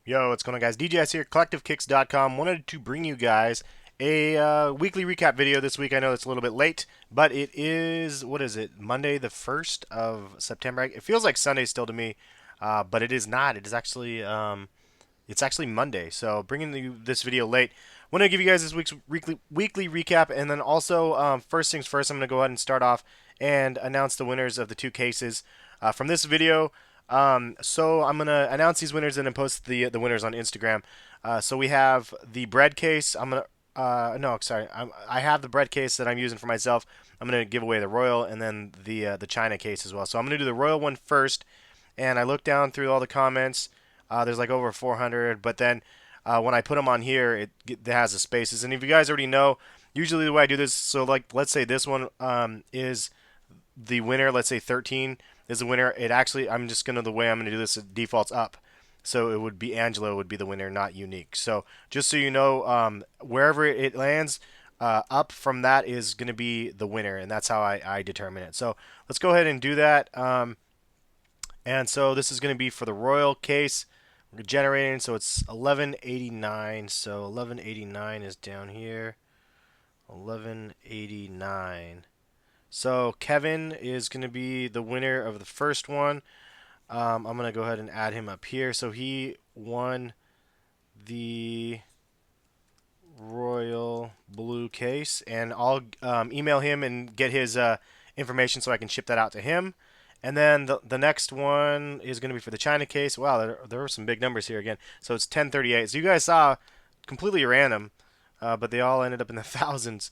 Yo, what's going on, guys? DJS here, Collectivekicks.com. Wanted to bring you guys a weekly recap video this week. I know it's a little bit late, but it is, what is it, Monday the 1st of September? It feels like Sunday still to me, but it is not. It is actually, it's actually Monday, so bringing you this video late. Want to give you guys this week's weekly recap, and then also, first things first, I'm going to go ahead and start off and announce the winners of the two cases from this video. So I'm gonna announce these winners and then post the winners on Instagram. So we have the bread case. I'm gonna no, sorry. I have the bread case that I'm using for myself. I'm gonna give away the royal and then the China case as well. So I'm gonna do the royal one first. And I looked down through all the comments. There's like over 400, but then when I put them on here, it has the spaces. And if you guys already know, usually the way I do this, so like let's say this one is the winner. Let's say 13 is the winner. It actually, I'm just gonna, the way I'm gonna do this, it defaults up. So it would be Angelo would be the winner, not unique. So just so you know, wherever it lands, up from that is gonna be the winner, and that's how I determine it. So let's go ahead and do that. And so this is gonna be for the royal case. We're generating, so it's 1189. So 1189 is down here. 1189. So Kevin is going to be the winner of the first one. I'm going to go ahead and add him up here. So he won the royal blue case, and I'll email him and get his information so I can ship that out to him. And then the next one is going to be for the China case. Wow, there were some big numbers here again. So it's 1038. So you guys saw completely random, but they all ended up in the thousands.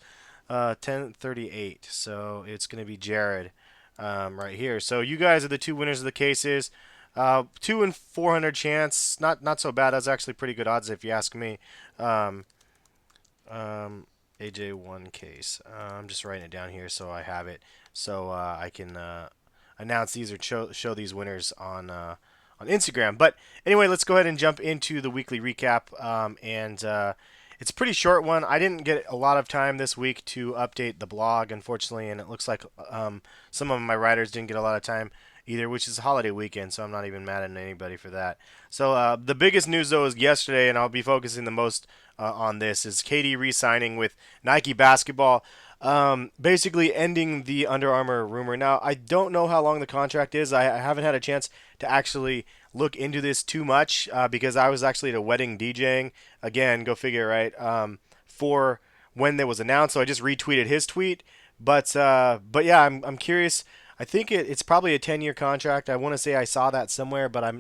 1038. So it's going to be Jared right here. So you guys are the two winners of the cases. 2 in 400 chance. Not so bad. That's actually pretty good odds if you ask me. AJ1 case. I'm just writing it down here so I have it. So I can announce these or show these winners on Instagram. But anyway, let's go ahead and jump into the weekly recap. It's a pretty short one. I didn't get a lot of time this week to update the blog, unfortunately, and it looks like some of my writers didn't get a lot of time either, which is a holiday weekend, so I'm not even mad at anybody for that. So the biggest news, though, is yesterday, and I'll be focusing the most on this, is KD re-signing with Nike Basketball, basically ending the Under Armour rumor. Now, I don't know how long the contract is. I haven't had a chance to actually look into this too much because I was actually at a wedding DJing. Again, go figure, right? For when that was announced, so I just retweeted his tweet. But yeah, I'm curious. I think it's probably a 10-year contract. I want to say I saw that somewhere, but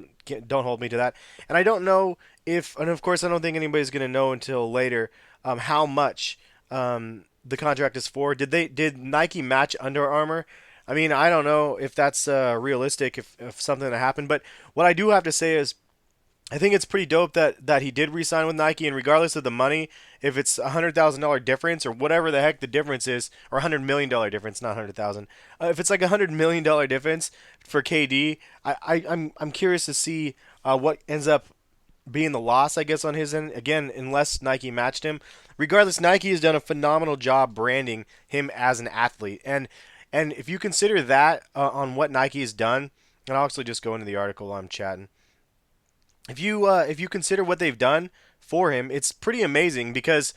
don't hold me to that. And I don't know if, and of course I don't think anybody's going to know until later how much the contract is for. Did Nike match Under Armour? I mean, I don't know if that's realistic, if something that happened. But what I do have to say is, I think it's pretty dope that he did re-sign with Nike, and regardless of the money, if it's $100,000 difference or whatever the heck the difference is, or $100 million difference, not 100,000, if it's like $100 million difference for KD, I'm curious to see what ends up being the loss, I guess, on his end. Again, unless Nike matched him. Regardless, Nike has done a phenomenal job branding him as an athlete, and if you consider that on what Nike has done, and I'll actually just go into the article while I'm chatting. If you consider what they've done for him, it's pretty amazing because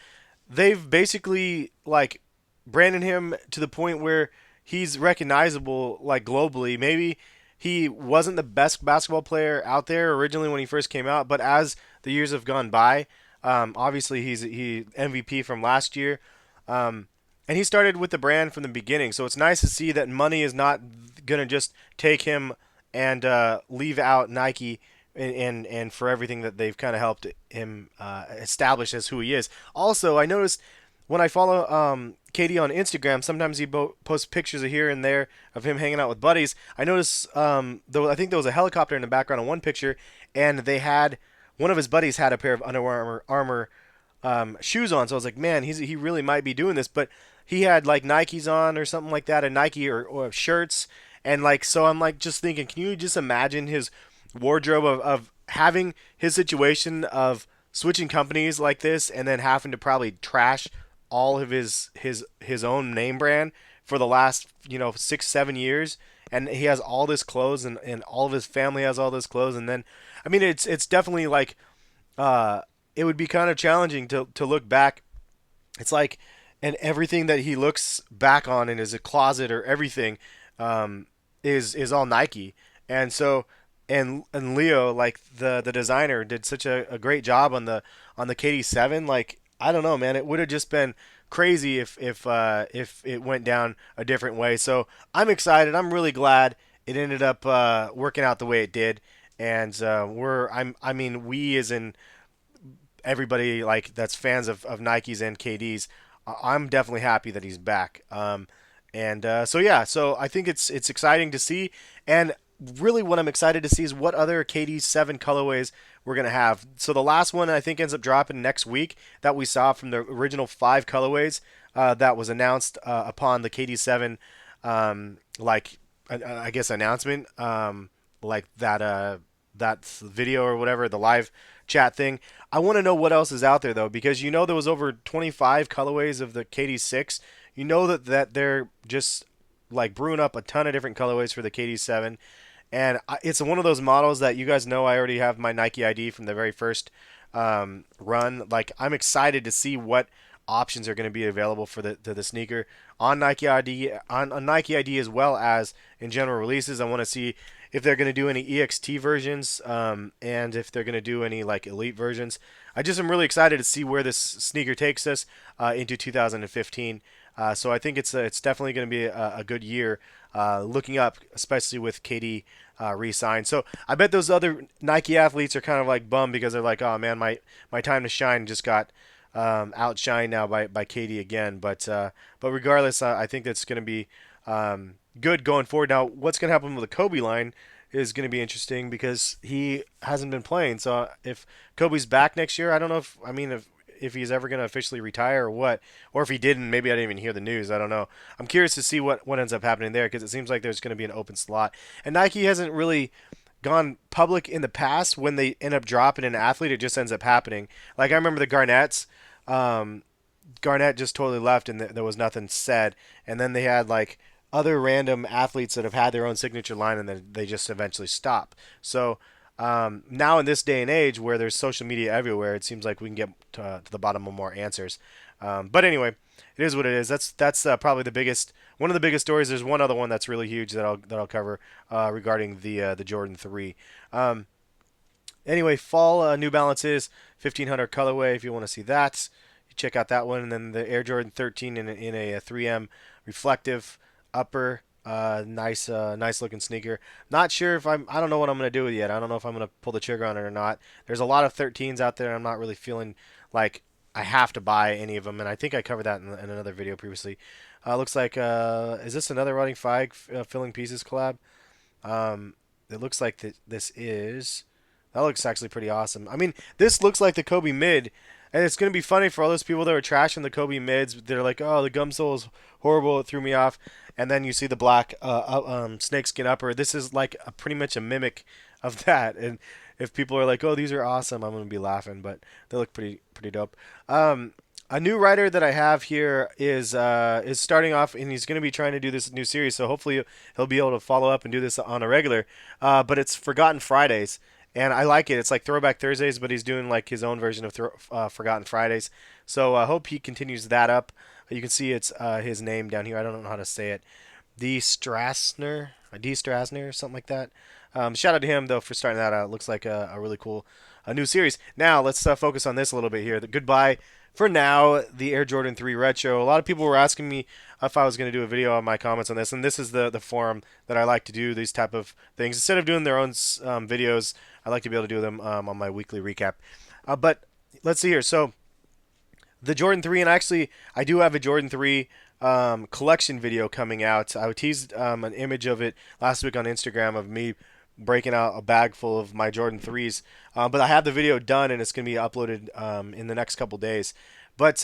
they've basically like branded him to the point where he's recognizable like globally. Maybe he wasn't the best basketball player out there originally when he first came out, but as the years have gone by, obviously he MVP from last year, and he started with the brand from the beginning. So it's nice to see that money is not gonna just take him and leave out Nike and for everything that they've kind of helped him establish as who he is. Also, I noticed when I follow KD on Instagram, sometimes he posts pictures of here and there of him hanging out with buddies. I noticed, though, I think there was a helicopter in the background on one picture, and they had one of his buddies had a pair of Under Armour shoes on. So I was like, man, he really might be doing this. But he had like Nikes on or something like that, a Nike or shirts, and like so I'm like just thinking, can you just imagine his wardrobe of having his situation of switching companies like this and then having to probably trash all of his own name brand for the last 6-7 years, and he has all this clothes and all of his family has all this clothes, and then I mean it's definitely like uh, it would be kind of challenging to look back. It's like, and everything that he looks back on in his closet or everything, um, is all Nike. And so, and Leo, like the designer, did such a great job on the KD7. Like, I don't know, man, it would have just been crazy if it went down a different way. So I'm excited. I'm really glad it ended up working out the way it did. And I mean, we as in everybody like that's fans of Nikes and KDs, I'm definitely happy that he's back. So yeah, so I think it's exciting to see, and really what I'm excited to see is what other KD7 colorways we're gonna have. So the last one I think ends up dropping next week that we saw from the original 5 colorways that was announced upon the KD7 I guess announcement like that video or whatever, the live chat thing. I want to know what else is out there though, because you know there was over 25 colorways of the KD6. You know that they're just like brewing up a ton of different colorways for the KD7, and it's one of those models that you guys know I already have my Nike ID from the very first run. Like I'm excited to see what options are going to be available for the sneaker on Nike ID on Nike ID as well as in general releases. I want to see if they're going to do any EXT versions and if they're going to do any like elite versions. I just am really excited to see where this sneaker takes us into 2015. So I think it's definitely going to be a good year looking up, especially with KD re-signed. So I bet those other Nike athletes are kind of like bummed because they're like, oh man, my time to shine just got outshined now by KD again. But regardless, I think that's going to be good going forward. Now, what's going to happen with the Kobe line is going to be interesting because he hasn't been playing. So if Kobe's back next year, I don't know if he's ever going to officially retire or what, or if he didn't, maybe I didn't even hear the news. I don't know. I'm curious to see what ends up happening there because it seems like there's going to be an open slot. And Nike hasn't really gone public in the past when they end up dropping an athlete. It just ends up happening. Like I remember the Garnetts. Garnett just totally left and there was nothing said. And then they had like other random athletes that have had their own signature line and then they just eventually stop. So now in this day and age where there's social media everywhere, it seems like we can get to the bottom of more answers. But anyway, it is what it is. That's probably one of the biggest stories. There's one other one that's really huge that I'll cover regarding the Jordan 3. Anyway, fall New Balances 1500 colorway. If you want to see that, you check out that one. And then the Air Jordan 13 in a 3M reflective upper. Nice looking sneaker. Not sure if I don't know what I'm gonna do with it yet. I don't know if I'm gonna pull the trigger on it or not. There's a lot of 13s out there. I'm not really feeling like I have to buy any of them, and I think I covered that in another video previously. Looks like is this another Running Fieg filling pieces collab? It looks like this is. That looks actually pretty awesome. I mean, this looks like the Kobe mid, and it's going to be funny for all those people that were trashing the Kobe mids. They're like, oh, the gum sole is horrible. It threw me off. And then you see the black snakeskin upper. This is like pretty much a mimic of that. And if people are like, oh, these are awesome, I'm going to be laughing. But they look pretty dope. A new writer that I have here is starting off, and he's going to be trying to do this new series. So hopefully he'll be able to follow up and do this on a regular. But it's Forgotten Fridays. And I like it. It's like Throwback Thursdays, but he's doing like his own version of Forgotten Fridays. So I hope he continues that up. You can see it's his name down here. I don't know how to say it. D. Strassner, something like that. Shout out to him though for starting that out. It looks like a really cool new series. Now let's focus on this a little bit here. The goodbye for now, the Air Jordan 3 Retro. A lot of people were asking me if I was going to do a video on my comments on this, and this is the forum that I like to do these type of things. Instead of doing their own videos, I like to be able to do them on my weekly recap. But let's see here. So the Jordan 3, and actually I do have a Jordan 3 collection video coming out. I teased an image of it last week on Instagram of me breaking out a bag full of my Jordan 3s. But I have the video done, and it's going to be uploaded in the next couple days. But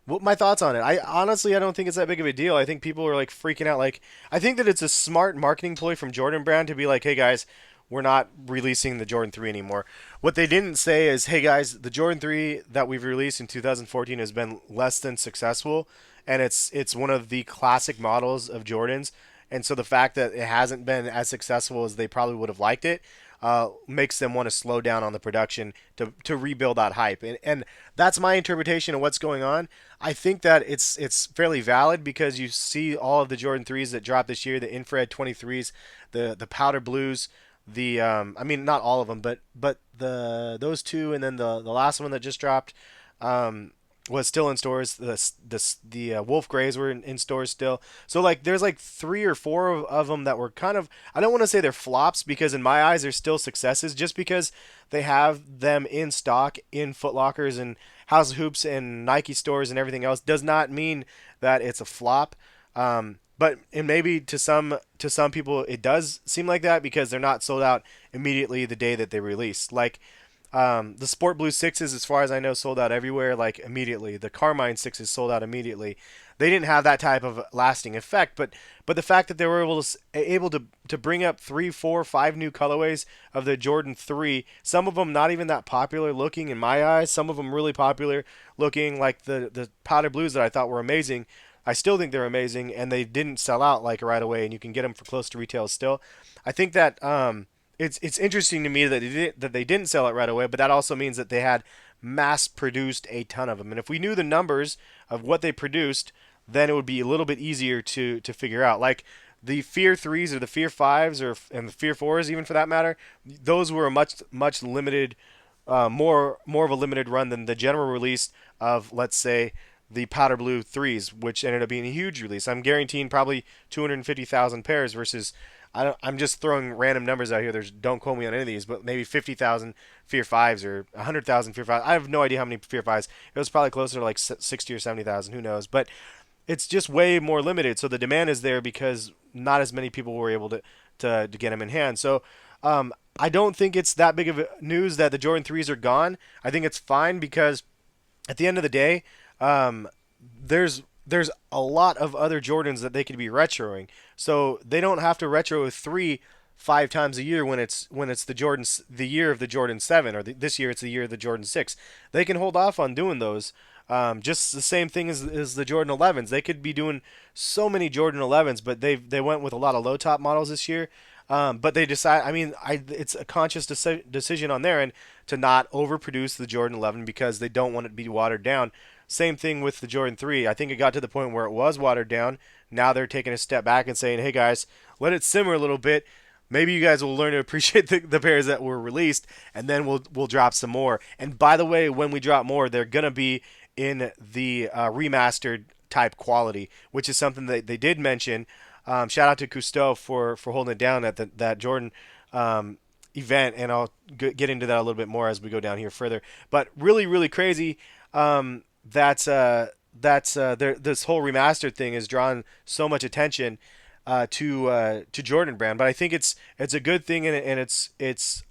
what my thoughts on it? I don't think it's that big of a deal. I think people are like freaking out. Like, I think that it's a smart marketing ploy from Jordan Brand to be like, hey guys, we're not releasing the Jordan 3 anymore. What they didn't say is, hey guys, the Jordan 3 that we've released in 2014 has been less than successful, and it's one of the classic models of Jordans. And so the fact that it hasn't been as successful as they probably would have liked it, makes them want to slow down on the production to rebuild that hype. And that's my interpretation of what's going on. I think that it's fairly valid because you see all of the Jordan 3s that dropped this year, the infrared 23s, the powder blues, the I mean not all of them, but the those two, and then the last one that just dropped was still in stores. The Wolf Grays were in stores still. So like there's like three or four of them that were kind of, I don't want to say they're flops because in my eyes they're still successes just because they have them in stock in Foot Lockers and House of Hoops and Nike stores and everything else does not mean that it's a flop. But and maybe to some people it does seem like that because they're not sold out immediately the day that they release. Like the Sport Blue sixes, as far as I know, sold out everywhere like immediately. The Carmine sixes sold out immediately. They didn't have that type of lasting effect, but the fact that they were able to bring up 3, 4, 5 new colorways of the Jordan 3, some of them not even that popular looking in my eyes, some of them really popular looking, like the powder blues that I thought were amazing. I still think they're amazing, and they didn't sell out like right away, and you can get them for close to retail still. I think that it's interesting to me that they didn't sell it right away, but that also means that they had mass produced a ton of them. And if we knew the numbers of what they produced, then it would be a little bit easier to figure out. Like the Fear 3s or the Fear 5s and the Fear 4s even for that matter, those were a much limited more of a limited run than the general release of, let's say, the powder blue 3s, which ended up being a huge release. I'm guaranteeing probably 250,000 pairs versus I'm just throwing random numbers out here. Don't quote me on any of these, but maybe 50,000 Fear 5s or 100,000 Fear 5s. I have no idea how many Fear 5s. It was probably closer to like 60 or 70,000. Who knows? But it's just way more limited. So the demand is there because not as many people were able to get them in hand. So I don't think it's that big of news that the Jordan 3s are gone. I think it's fine because at the end of the day, there's a lot of other Jordans that they could be retroing. So they don't have to retro 5 times a year when it's the year of the Jordan 7 or this year it's the year of the Jordan 6. They can hold off on doing those. Just the same thing as the Jordan 11s. They could be doing so many Jordan 11s, but they went with a lot of low top models this year. But they decide. I mean, it's a conscious decision on their end to not overproduce the Jordan 11 because they don't want it to be watered down. Same thing with the Jordan 3. I think it got to the point where it was watered down. Now they're taking a step back and saying, "Hey guys, let it simmer a little bit. Maybe you guys will learn to appreciate the pairs that were released, and then we'll drop some more." And by the way, when we drop more, they're gonna be in the remastered type quality, which is something that they did mention. Shout out to Cousteau for holding it down at that Jordan event, and I'll get into that a little bit more as we go down here further. But really, really crazy. That's this whole remastered thing has drawn so much attention to Jordan Brand, but I think it's a good thing, and it's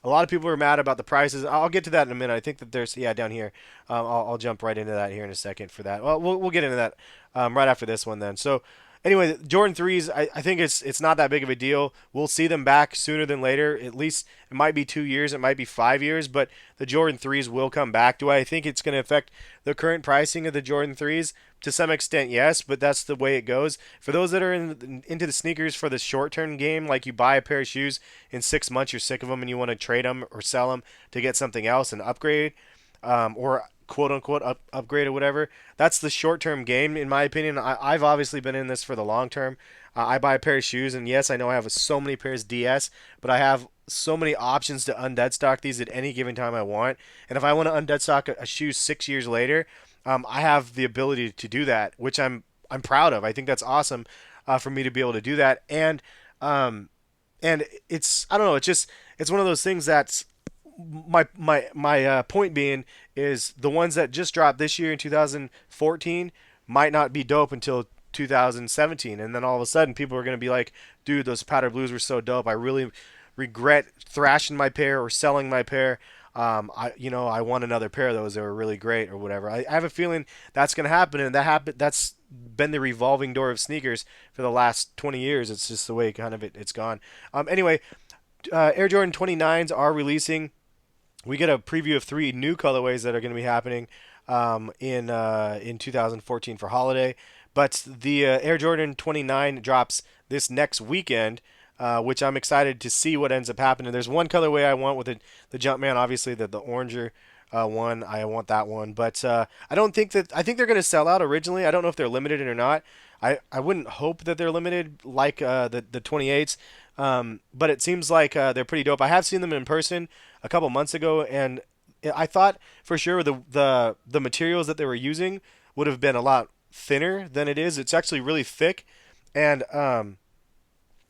a lot of people are mad about the prices. I'll get to that in a minute. I think that there's down here. I'll jump right into that here in a second for that. Well, we'll get into that right after this one then. So anyway, Jordan 3s, I think it's not that big of a deal. We'll see them back sooner than later. At least it might be 2 years, it might be 5 years, but the Jordan 3s will come back. Do I think it's going to affect the current pricing of the Jordan 3s? To some extent, yes, but that's the way it goes. For those that are into the sneakers for the short-term game, like you buy a pair of shoes, in 6 months you're sick of them and you want to trade them or sell them to get something else and upgrade, or quote-unquote upgrade or whatever. That's the short-term game, in my opinion. I've obviously been in this for the long term. I buy a pair of shoes, and yes, I know I have so many pairs DS, but I have so many options to undead stock these at any given time I want. And if I want to undead stock a shoe 6 years later, I have the ability to do that, which I'm proud of. I think that's awesome for me to be able to do that. And it's, I don't know, it's one of those things that's my point being is the ones that just dropped this year in 2014 might not be dope until 2017, and then all of a sudden people are going to be like, dude, those powder blues were so dope. I really regret thrashing my pair or selling my pair. I want another pair of those. They were really great or whatever. I have a feeling that's going to happen, and that's been the revolving door of sneakers for the last 20 years. It's just the way it's gone. Anyway, Air Jordan 29s are releasing. We get a preview of 3 new colorways that are going to be happening in 2014 for holiday. But the Air Jordan 29 drops this next weekend. which I'm excited to see what ends up happening. There's one colorway I want with the Jumpman, obviously the oranger one. I want that one, but I don't think that I think they're going to sell out originally. I don't know if they're limited or not. I wouldn't hope that they're limited like the 28s, but it seems like they're pretty dope. I have seen them in person a couple months ago, and I thought for sure the materials that they were using would have been a lot thinner than it is. It's actually really thick, and I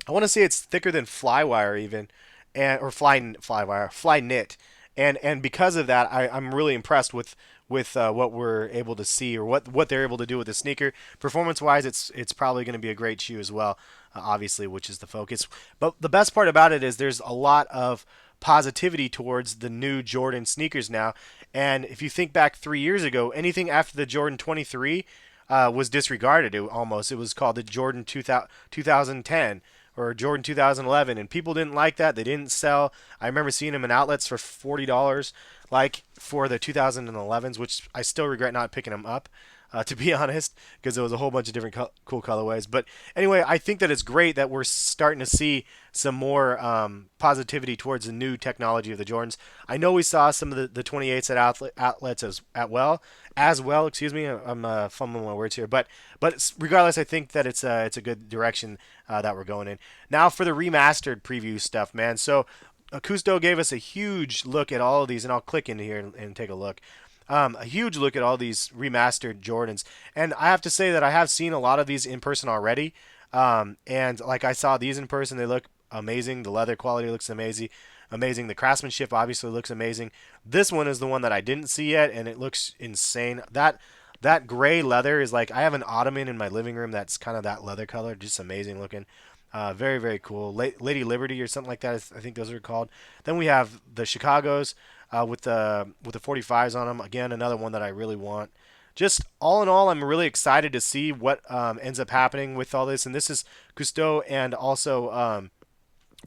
want to say it's thicker than Flywire even, and or FLYKNIT, and because of that, I'm really impressed with what we're able to see or what they're able to do with the sneaker. Performance wise, it's probably going to be a great shoe as well, obviously, which is the focus. But the best part about it is there's a lot of positivity towards the new Jordan sneakers now. And if you think back 3 years ago, anything after the Jordan 23 was disregarded. It was called the Jordan 2010 or Jordan 2011, and people didn't like that. They didn't sell. I remember seeing them in outlets for $40, like for the 2011s, which I still regret not picking them up, to be honest, because there was a whole bunch of different cool colorways. But anyway, I think that it's great that we're starting to see some more positivity towards the new technology of the Jordans. I know we saw some of the 28s at outlets as well. Excuse me, I'm fumbling my words here, but regardless, I think that it's a good direction that we're going in. Now for the remastered preview stuff, man. So Kusto gave us a huge look at all of these, and I'll click into here and take a look. A huge look at all these remastered Jordans, and I have to say that I have seen a lot of these in person already. And like I saw these in person, they look amazing. The leather quality looks amazing. Amazing. The craftsmanship obviously looks amazing. This one is the one that I didn't see yet, and it looks insane. That gray leather is like I have an ottoman in my living room that's kind of that leather color, just amazing looking. Very very cool. Lady Liberty or something like that. I think those are called. Then we have the Chicago's with the 45s on them. Again, another one that I really want. Just all in all, I'm really excited to see what ends up happening with all this. And this is Cousteau and also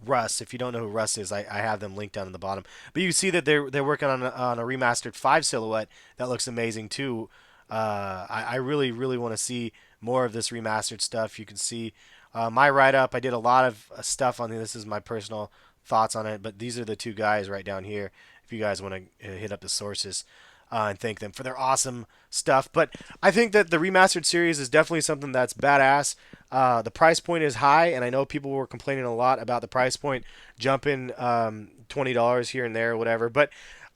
Russ. If you don't know who Russ is, I have them linked down in the bottom. But you see that they're working on a remastered 5 silhouette that looks amazing too. I really really want to see more of this remastered stuff. You can see my write-up. I did a lot of stuff on this. Is my personal thoughts on it. But these are the two guys right down here. If you guys want to hit up the sources and thank them for their awesome stuff. But I think that the remastered series is definitely something that's badass. The price point is high, and I know people were complaining a lot about the price point jumping $20 here and there or whatever. But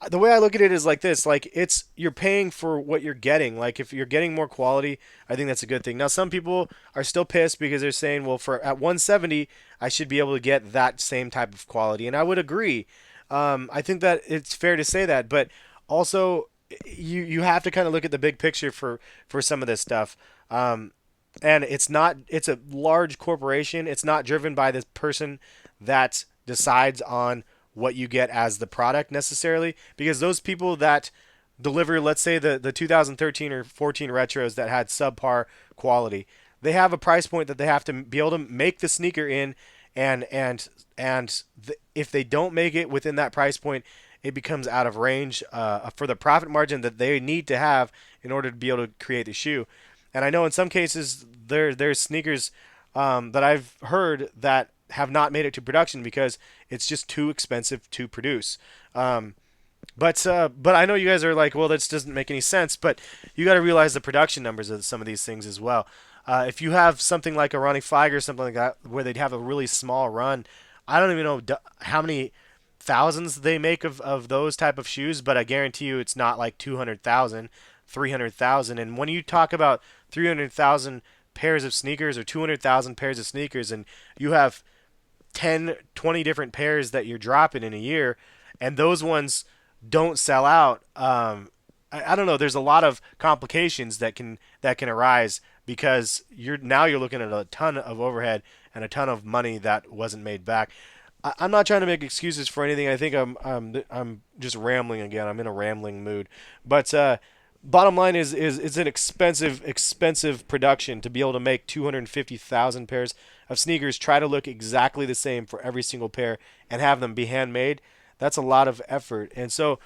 the way I look at it is like this: like you're paying for what you're getting. Like if you're getting more quality, I think that's a good thing. Now some people are still pissed because they're saying, well, for at 170, I should be able to get that same type of quality, and I would agree. I think that it's fair to say that, but also you have to kind of look at the big picture for some of this stuff. And it's a large corporation. It's not driven by this person that decides on what you get as the product necessarily, because those people that deliver, let's say the 2013 or 14 retros that had subpar quality, they have a price point that they have to be able to make the sneaker in, if they don't make it within that price point, it becomes out of range for the profit margin that they need to have in order to be able to create the shoe. And I know in some cases there's sneakers that I've heard that have not made it to production because it's just too expensive to produce. But I know you guys are like, well, this doesn't make any sense. But you got to realize the production numbers of some of these things as well. If you have something like a Ronnie Fieg or something like that, where they'd have a really small run, I don't even know how many thousands they make of those type of shoes, but I guarantee you it's not like 200,000, 300,000. And when you talk about 300,000 pairs of sneakers or 200,000 pairs of sneakers, and you have 10, 20 different pairs that you're dropping in a year, and those ones don't sell out, I don't know. There's a lot of complications that can arise because you're looking at a ton of overhead and a ton of money that wasn't made back. I'm not trying to make excuses for anything. I think I'm just rambling again. I'm in a rambling mood. But bottom line is it's an expensive production to be able to make 250,000 pairs of sneakers, try to look exactly the same for every single pair, and have them be handmade. That's a lot of effort. And so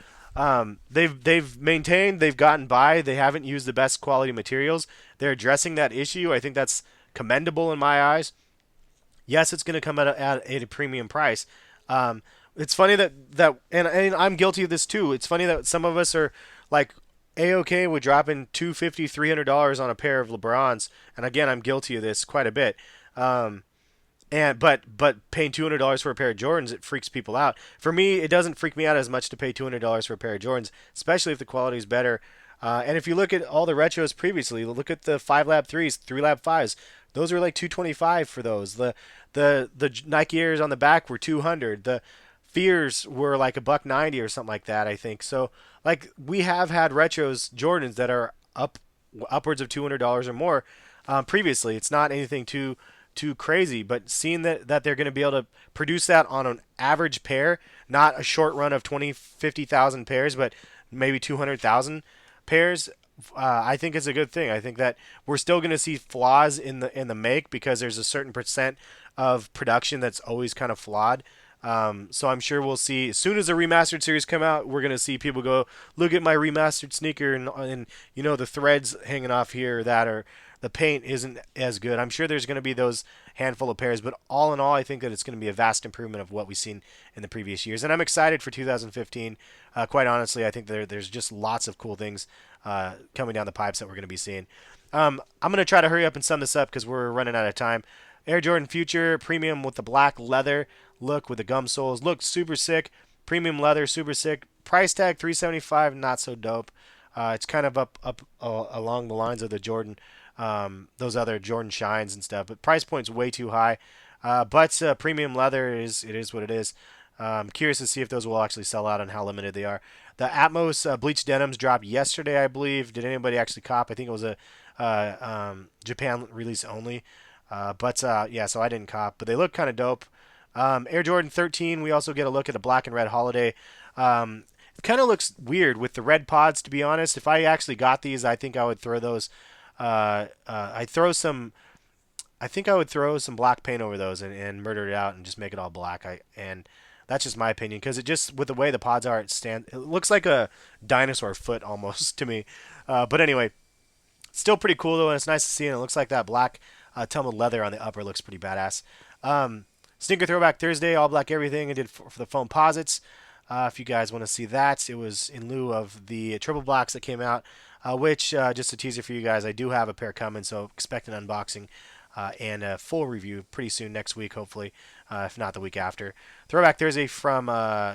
they've maintained, they've gotten by, they haven't used the best quality materials. They're addressing that issue. I think that's commendable in my eyes. Yes, it's going to come at a premium price. Um, it's funny and I'm guilty of this too. It's funny that some of us are like a-okay with dropping $250, $300 on a pair of LeBrons, and again, I'm guilty of this quite a bit. Um, and but paying $200 for a pair of Jordans, it freaks people out. For me, it doesn't freak me out as much to pay $200 for a pair of Jordans, especially if the quality is better. And if you look at all the retros previously, look at the 5 Lab 3s, 3 Lab 5s. Those were like 225 for those. The Nike Airs on the back were 200. The Fears were like a $190 or something like that, I think. So like we have had retros Jordans that are upwards of $200 or more previously. It's not anything too crazy, but seeing that they're going to be able to produce that on an average pair, not a short run of 20, 50,000 pairs, but maybe 200,000 pairs, I think it's a good thing. I think that we're still going to see flaws in the make because there's a certain percent of production that's always kind of flawed. So I'm sure we'll see as soon as the remastered series come out, we're gonna see people go look at my remastered sneaker and you know the threads hanging off here or that or the paint isn't as good. I'm sure there's gonna be those handful of pairs, but all in all, I think that it's gonna be a vast improvement of what we've seen in the previous years, and I'm excited for 2015. Quite honestly, I think there's just lots of cool things coming down the pipes that we're gonna be seeing. I'm gonna try to hurry up and sum this up because we're running out of time. Air Jordan Future Premium with the black leather look with the gum soles. Look super sick. Premium leather, super sick. Price tag $375, not so dope. It's kind of up along the lines of the Jordan, those other Jordan Shines and stuff. But price point's way too high. But premium leather it is what it is. Curious to see if those will actually sell out and how limited they are. The Atmos Bleached Denims dropped yesterday, I believe. Did anybody actually cop? I think it was a Japan release only. Yeah, so I didn't cop, but they look kind of dope. Air Jordan 13, we also get a look at a black and red holiday. It kind of looks weird with the red pods, to be honest. If I actually got these, I think I would throw those. I think I would throw some black paint over those and murder it out and just make it all black. And that's just my opinion because it just with the way the pods are, it looks like a dinosaur foot almost to me. But anyway, still pretty cool though, and it's nice to see. And it looks like that black tumbled leather on the upper looks pretty badass. Sneaker Throwback Thursday, all black everything. I did for the foam posits. If you guys want to see that, it was in lieu of the triple blacks that came out, which, just a teaser for you guys, I do have a pair coming, so expect an unboxing and a full review pretty soon next week, hopefully, if not the week after. Throwback Thursday from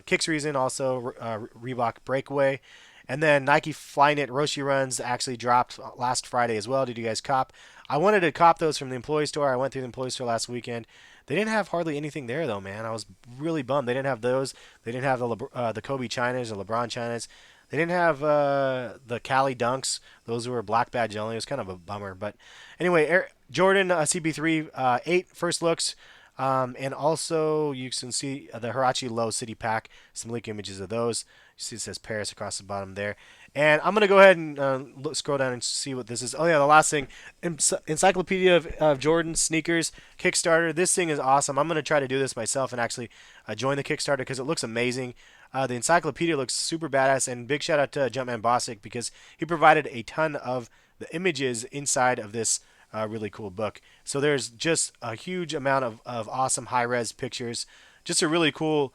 Kicks Reason, also Reebok Breakaway. And then Nike FLYKNIT ROSHE runs actually dropped last Friday as well. Did you guys cop? I wanted to cop those from the employee store. I went through the employee store last weekend. They didn't have hardly anything there though, man. I was really bummed. They didn't have those. They didn't have the Kobe Chinas or LeBron Chinas. They didn't have the Cali Dunks. Those were black badge only. It was kind of a bummer. But anyway, Jordan CP3 8 first looks. And also you can see the HUARACHE Low City Pack. Some leak images of those. You see it says Paris across the bottom there. And I'm going to go ahead and scroll down and see what this is. Oh, yeah, the last thing. Encyclopedia of Jordan Sneakers Kickstarter. This thing is awesome. I'm going to try to do this myself and actually join the Kickstarter because it looks amazing. The encyclopedia looks super badass. And big shout out to Jumpman Bosick because he provided a ton of the images inside of this really cool book. So there's just a huge amount of awesome high-res pictures. Just a really cool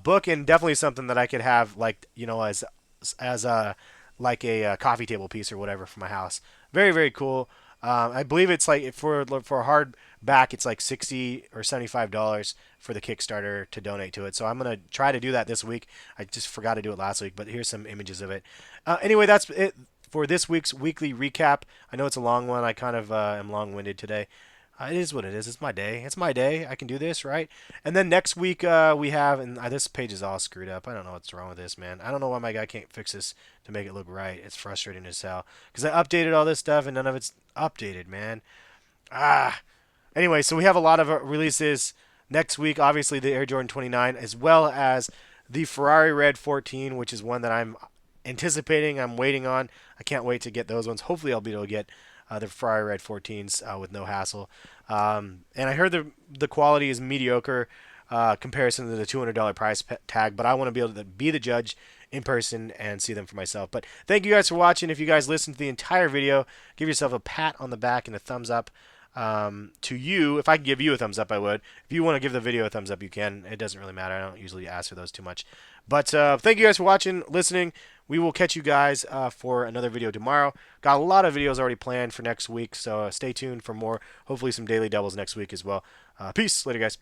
book and definitely something that I could have like, you know, as a like a coffee table piece or whatever for my house. Very, very cool. I believe it's like for a hardback, it's like $60 or $75 for the Kickstarter to donate to it. So I'm gonna try to do that this week. I just forgot to do it last week, but here's some images of it. Anyway, that's it for this week's weekly recap. I know it's a long one. I kind of am long-winded today. It is what it is. It's my day. It's my day. I can do this, right? And then next week we have, and this page is all screwed up. I don't know what's wrong with this, man. I don't know why my guy can't fix this to make it look right. It's frustrating as hell. Because I updated all this stuff and none of it's updated, man. Anyway, so we have a lot of releases next week. Obviously, the Air Jordan 29, as well as the Ferrari Red 14, which is one that I'm anticipating. I'm waiting on. I can't wait to get those ones. Hopefully, I'll be able to get the Ferrari Red 14s with no hassle. And I heard the quality is mediocre comparison to the $200 price tag, but I want to be able to be the judge in person and see them for myself. But thank you guys for watching. If you guys listened to the entire video, give yourself a pat on the back and a thumbs up. to you. If I could give you a thumbs up, I would. If you want to give the video a thumbs up, you can. It doesn't really matter. I don't usually ask for those too much. But thank you guys for watching, listening. We will catch you guys for another video tomorrow. Got a lot of videos already planned for next week, so stay tuned for more. Hopefully some daily doubles next week as well. Peace. Later, guys.